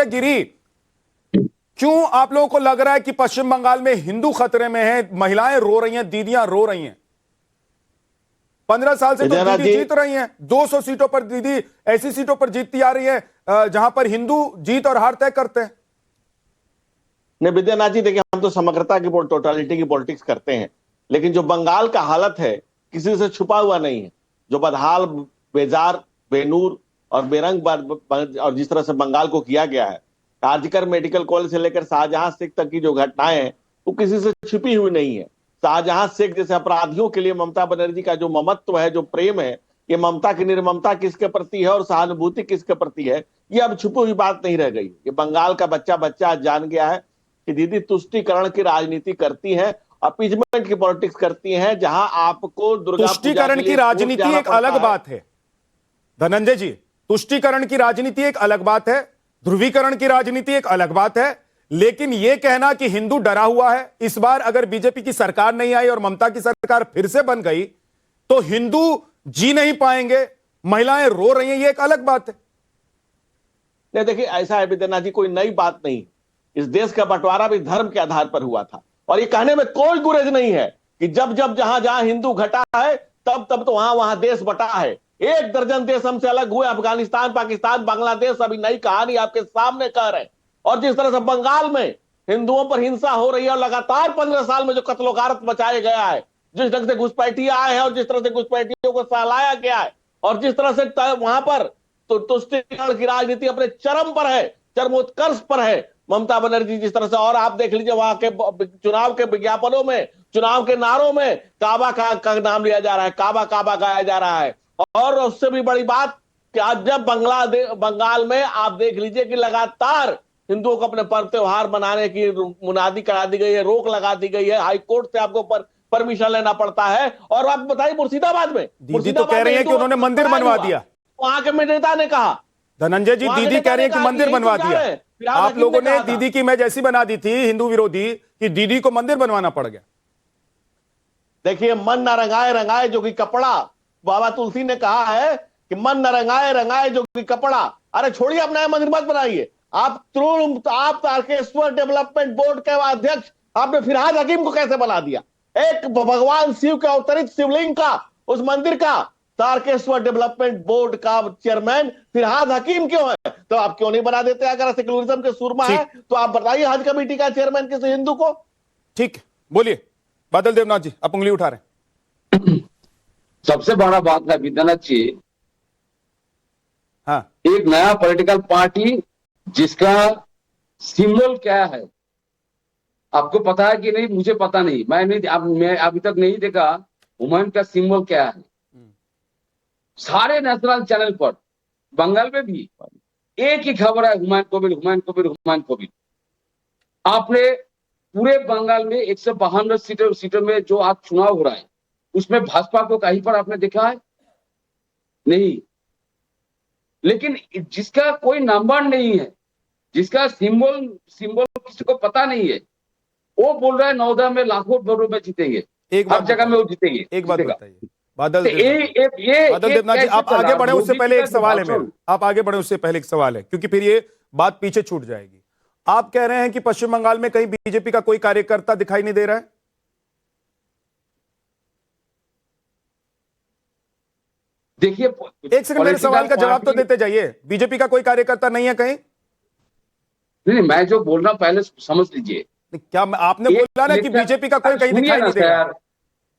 गिरी। क्यों आप लोगों को लग रहा है कि पश्चिम बंगाल में हिंदू खतरे में है? महिलाएं रो रही हैं, दीदियां रो रही हैं। 15 साल से तो दीदी जीत रही हैं। 200 सीटों पर दीदी ऐसी सीटों पर जीतती आ रही है जहां पर हिंदू जीत और हार तय करते हैं। नहीं विद्यानाथ जी, देखिए हम तो समग्रता की टोटालिटी की पॉलिटिक्स करते हैं, लेकिन जो बंगाल का हालत है किसी से छुपा हुआ नहीं है। जो बदहाल, बेजार, बेनूर और बेरंग और जिस तरह से बंगाल को किया गया है, आर्जिकर मेडिकल कॉलेज से लेकर शाहजहां शेख तक की जो घटनाएं हैं वो किसी से छिपी हुई नहीं है। शाहजहां शेख जैसे अपराधियों के लिए ममता बनर्जी का जो ममत्व है, जो प्रेम है, ये ममता की निर्ममता किसके प्रति है और सहानुभूति किसके प्रति है, ये अब छुपी हुई बात नहीं रह गई। ये बंगाल का बच्चा आज जान गया है कि दीदी तुष्टीकरण की राजनीति करती है, अपीजमेंट की पॉलिटिक्स करती हैं, जहां आपको तुष्टीकरण की राजनीति एक अलग बात है धनंजय जी। तुष्टीकरण की राजनीति एक अलग बात है, ध्रुवीकरण की राजनीति एक अलग बात है, लेकिन यह कहना कि हिंदू डरा हुआ है, इस बार अगर बीजेपी की सरकार नहीं आई और ममता की सरकार फिर से बन गई तो हिंदू जी नहीं पाएंगे, महिलाएं रो रही हैं, यह एक अलग बात है। नहीं देखिए, ऐसा है विद्यानाथ जी, कोई नई बात नहीं। इस देश का बंटवारा भी धर्म के आधार पर हुआ था और ये कहने में कोई गुरेज नहीं है कि जब जब जहां जहां हिंदू घटा है तब तब तो वहां वहां देश बटा है। 1 दर्जन देश हमसे अलग हुए, अफगानिस्तान, पाकिस्तान, बांग्लादेश, अभी नई कहानी आपके सामने कह रहे हैं। और जिस तरह से बंगाल में हिंदुओं पर हिंसा हो रही है और लगातार 15 साल में जो कत्लो गारत मचाया गया है, जिस ढंग से घुसपैठिए आए हैं और जिस तरह से घुसपैठियों को सहलाया गया है और जिस तरह से वहां पर तो तुष्टीकरण की राजनीति अपने चरम पर है, चरमोत्कर्ष पर है ममता बनर्जी जिस तरह से। और आप देख लीजिए वहां के चुनाव के विज्ञापनों में, चुनाव के नारों में काबा का नाम लिया जा रहा है, काबा काबा गाया जा रहा है। और उससे भी बड़ी बात कि आज जब बंगाल में आप देख लीजिए कि लगातार हिंदुओं को अपने पर्व त्योहार मनाने की मुनादी करा दी गई है, रोक लगा दी गई है, हाईकोर्ट से आपको परमिशन लेना पड़ता है। और आप बताइए मुर्शिदाबाद में, दीदी तो कह रही है कि उन्होंने मंदिर बनवा दिया, वहां के नेता ने कहा। धनंजय जी, दीदी कह रही है कि मंदिर बनवा दिया। आप लोगों ने दीदी की इमेज ऐसी बना दी थी हिंदू विरोधी कि दीदी को मंदिर बनवाना पड़ गया। देखिए, मन न रंगाए रंगाए जो कि कपड़ा, बाबा तुलसी ने कहा है कि मन न रंगाए रंगाए जो कि कपड़ा। अरे छोड़िए, अपना मंदिर मत बनाइए। आप तारकेश्वर डेवलपमेंट बोर्ड के अध्यक्ष आपने फिरहाद हकीम को कैसे बना दिया? एक भगवान शिव के अवतरित शिवलिंग का, उस मंदिर का तारकेश्वर डेवलपमेंट बोर्ड का चेयरमैन फिरहाद हकीम क्यों है? तो आप क्यों नहीं बना देते? अगर सेक्युलरिज्म के सुरमा है तो आप बताइए हज कमेटी का चेयरमैन किसी हिंदू को। ठीक, बोलिए बादल देवनाथ जी, आप उंगली उठा रहे हैं। सबसे बड़ा बात है विद्यानाथ जी, हाँ, एक नया पॉलिटिकल पार्टी जिसका सिंबल क्या है आपको पता है कि नहीं? मुझे पता नहीं, मैं अभी तक नहीं देखा हुमायूं का सिंबल क्या है। सारे नेशनल चैनल पर बंगाल में भी एक ही खबर है, हुमायूं कबीर, हुमायूं कबीर, हुमायूं कबीर। आपने पूरे बंगाल में 152 सीटों में जो आज चुनाव हो रहा है उसमें भाजपा को कहीं पर आपने देखा है? नहीं। लेकिन जिसका कोई नंबर नहीं है, जिसका सिंबल किसी को पता नहीं है, वो बोल रहा है नौदा में लाखों वोटों में जीतेंगे, हर जगह में वो जीतेंगे। एक बात बताइए बादल देवनाथ जी, आप आगे बढ़े उससे पहले एक सवाल है मेरा, आप आगे बढ़े उससे पहले एक सवाल है, क्योंकि फिर ये बात पीछे छूट जाएगी। आप कह रहे हैं कि पश्चिम बंगाल में कहीं बीजेपी का कोई कार्यकर्ता दिखाई नहीं दे रहा है? देखिए, एक सेकंड, मेरे सवाल का जवाब तो देते जाइए। बीजेपी का कोई कार्यकर्ता नहीं है कहीं? नहीं, मैं जो बोल रहा हूं पहले समझ लीजिए। क्या आपने बोला ना कि बीजेपी का कोई कहीं दिखाई नहीं दे रहा?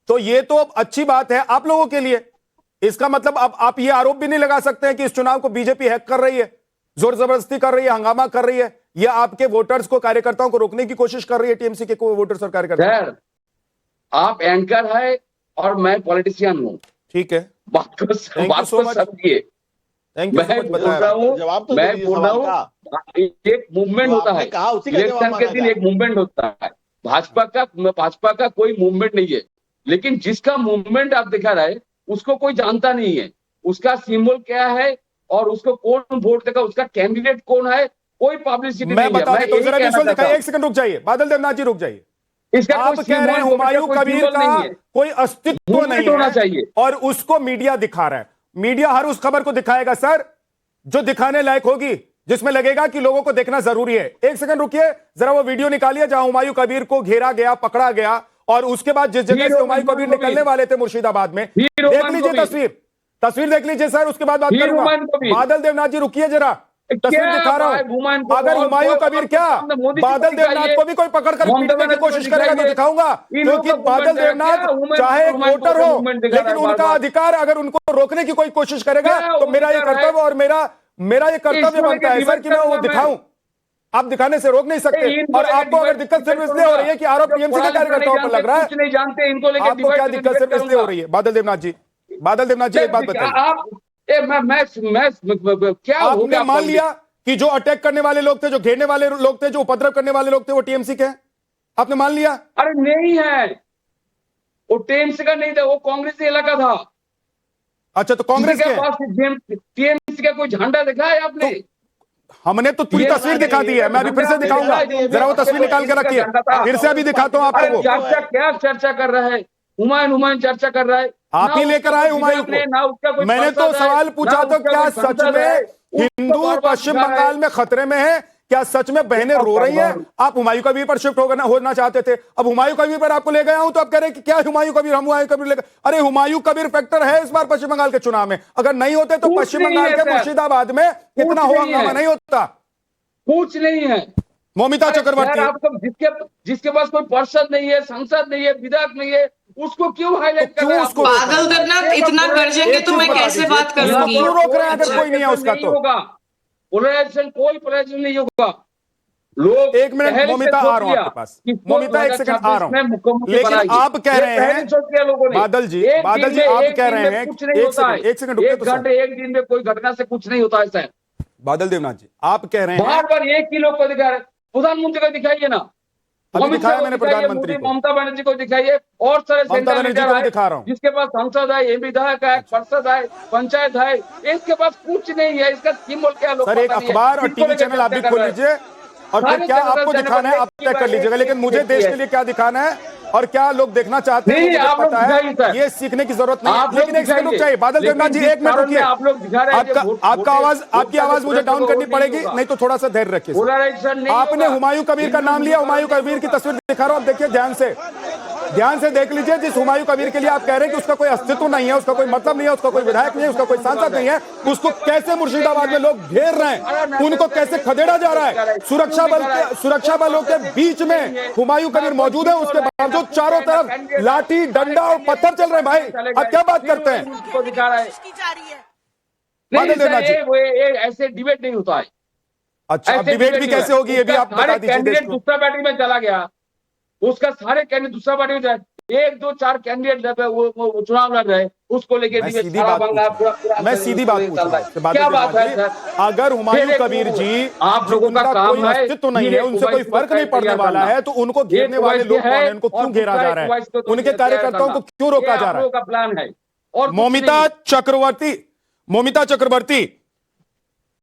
तो ये तो अच्छी बात है आप लोगों के लिए। इसका मतलब अब आप ये आरोप भी नहीं लगा सकते हैं कि इस चुनाव को बीजेपी हैक कर रही है, जोर जबरदस्ती कर रही है, हंगामा कर रही है, या आपके वोटर्स को, कार्यकर्ताओं को रोकने की कोशिश कर रही है टीएमसी के वोटर्स और कार्यकर्ता। आप एंकर है और मैं पॉलिटिशियन हूं, ठीक है, बात को समझिए। Thank you so much. मैं बोल रहा हूं एक मूवमेंट होता है, इलेक्शन के दिन एक मूवमेंट होता है। भाजपा का कोई मूवमेंट नहीं है, लेकिन जिसका मूवमेंट आप दिखा रहे उसको कोई जानता नहीं है, उसका सिंबल क्या है और उसको कौन वोट देगा, उसका कैंडिडेट कौन है, कोई पब्लिसिटी नहीं है। एक सेकंड रुक जाइए बादल देवनाथ जी, रुक जाइए। आप कह रहे हैं हुमायूं कबीर का कोई अस्तित्व नहीं होना चाहिए और उसको मीडिया दिखा रहा है। मीडिया हर उस खबर को दिखाएगा सर जो दिखाने लायक होगी, जिसमें लगेगा कि लोगों को देखना जरूरी है। एक सेकंड रुकिए, जरा वो वीडियो निकालिए जहां हुमायूं कबीर को घेरा गया, पकड़ा गया, और उसके बाद जिस जगह से हुमायूं कबीर निकलने वाले थे मुर्शिदाबाद में, देख लीजिए तस्वीर देख लीजिए सर, उसके बाद बात करूंगा। बादल देवनाथ जी रुकिए जरा, तस्वीर दिखा रहा हूं। अगर हुमायूं कबीर क्या बादल देवनाथ को भी कोई पकड़कर पीटने की कोशिश करेगा तो दिखाऊंगा, क्योंकि बादल देवनाथ चाहे एक वोटर हो, लेकिन उनका अधिकार अगर उनको रोकने की कोई कोशिश करेगा तो मेरा ये कर्तव्य और मेरा ये कर्तव्य बनता है सर कि मैं वो दिखाऊं। आप दिखाने से रोक नहीं सकते। और आपको अगर दिक्कत सिर्फ इसलिए हो रही है कि आरोप टीएमसी के कार्यकर्ताओं पर लग रहा है, कुछ नहीं जानते इनको लेकर आपको क्या दिक्कत सिर्फ इसलिए हो रही है? बादल देवनाथ जी एक बात बताइए, मैं क्या आपने मान लिया कि जो अटैक करने वाले लोग थे, जो घेरने वाले लोग थे, जो उपद्रव करने वाले लोग थे, वो टीएमसी के हैं? आपने मान लिया? अरे नहीं है, वो टीएमसी का नहीं था, वो कांग्रेसी इलाका था। अच्छा, तो कांग्रेस के पास टीएमसी का कोई झंडा दिखा है आपने? हमने तो पूरी तस्वीर दिखा दी है, मैं अभी फिर से दिखाऊंगा, जरा वो तस्वीर निकाल के रखिए, फिर से अभी दिखाता हूं आपको। चर्चा क्या चर्चा कर रहा है? हुमायूं चर्चा कर रहा है, आप ही लेकर आए हुमायूं को। मैंने तो सवाल पूछा तो क्या सच में हिंदू पश्चिम बंगाल में खतरे में है? क्या सच में बहनें रो रही हैं? आप हुमायूं कबीर पर शिफ्ट होना चाहते थे, अब हुमायूं कबीर पर आपको ले गया हूं तो आप कह रहे हैं कि क्या हुमायूं कबीर, हम हुमायूं कबीर लेकर। अरे हुमायूं कबीर फैक्टर है इस बार पश्चिम बंगाल के चुनाव में, अगर नहीं होते तो पश्चिम बंगाल के मुर्शिदाबाद में इतना हो हंगामा नहीं होता। कुछ नहीं है। मौमिता चक्रवर्ती, आपको जिसके पास कोई पार्षद नहीं है, सांसद नहीं है, विधायक नहीं है, उसको क्यों हाईलाइट कर रहे हैं? बादल देवनाथ इतना गरजेंगे तो मैं कैसे बात करूंगी? क्यों रोक रहे हैं अगर कोई नहीं है उसका? तो होगा पोलराइजेशन, कोई पोलराइजेशन नहीं होगा। लोग एक मिनट मौमिता, आ रहा हूं आपके पास। मौमिता एक सेकंड आ रहा हूं, लेकिन आप कह रहे हैं बादल जी आप कह रहे हैं, एक सेकंड रुकिए तो सर। एक दिन में कोई घटना से कुछ नहीं होता है सर। बादल देवनाथ जी आप कह रहे हैं, बार बार एक ही लोग को दिखा रहे, प्रधानमंत्री को दिखाइए ना, अभी दिखाया मैंने प्रधानमंत्री को, ममता बनर्जी को दिखाइए, और सारे ममता बनर्जी को दिखा रहा हूं, जिसके पास सांसद है, विधायक है, पार्षद है, पंचायत है, इसके पास कुछ नहीं है। इसका सिंबल क्या लोग? सर एक अखबार और टीवी चैनल आप भी खोल लीजिए और फिर क्या आपको दिखाना है आप तय कर लीजिएगा, लेकिन मुझे देश के लिए क्या दिखाना है और क्या लोग देखना चाहते हैं मुझे पता है, ये सीखने की जरूरत नहीं है। लेकिन एक सेकंड रुक जाइए बादल देवनाथ जी, एक मिनट रुकिए, आपकी आवाज मुझे डाउन करनी पड़ेगी, नहीं तो थोड़ा सा धैर्य रखिए। आपने हुमायूं कबीर का नाम लिया, हुमायूं कबीर की तस्वीर दिखा रहा हूं, आप देखिए ध्यान से देख लीजिए। जिस हुमायूं कबीर के लिए आप कह रहे हैं कि उसका कोई अस्तित्व नहीं है, उसका कोई मतलब नहीं है, उसका कोई विधायक नहीं है, उसका कोई सांसद नहीं है, उसको कैसे मुर्शिदाबाद में लोग घेर रहे हैं, उनको कैसे खदेड़ा जा रहा है। सुरक्षा बलों के बीच में हुमायूं कबीर मौजूद है, उसके बावजूद चारों तरफ लाठी डंडा और पत्थर चल रहे हैं। भाई आप क्या बात करते हैं? ऐसे डिबेट नहीं होता है। अच्छा, अब डिबेट भी कैसे होगी ये भी आप बता दीजिए। दूसरा पार्टी में चला गया, उसका सारे कैंडिडेट दूसरा पार्टी में जाए, 1 2 4 कैंडिडेट वो चुनाव लड़ रहे, उसको लेके मैं सीधी बात पूछ क्या बात है सर? अगर हुमायूं कबीर जी आप लोगों का काम है, अस्तित्व नहीं है, उनसे कोई फर्क नहीं पड़ने वाला है, तो उनको घेरने वाले लोग कौन है? उनको क्यों घेरा जा रहा है? उनके कार्यकर्ताओं को क्यों रोका जा रहा है? प्लान है। और मौमिता चक्रवर्ती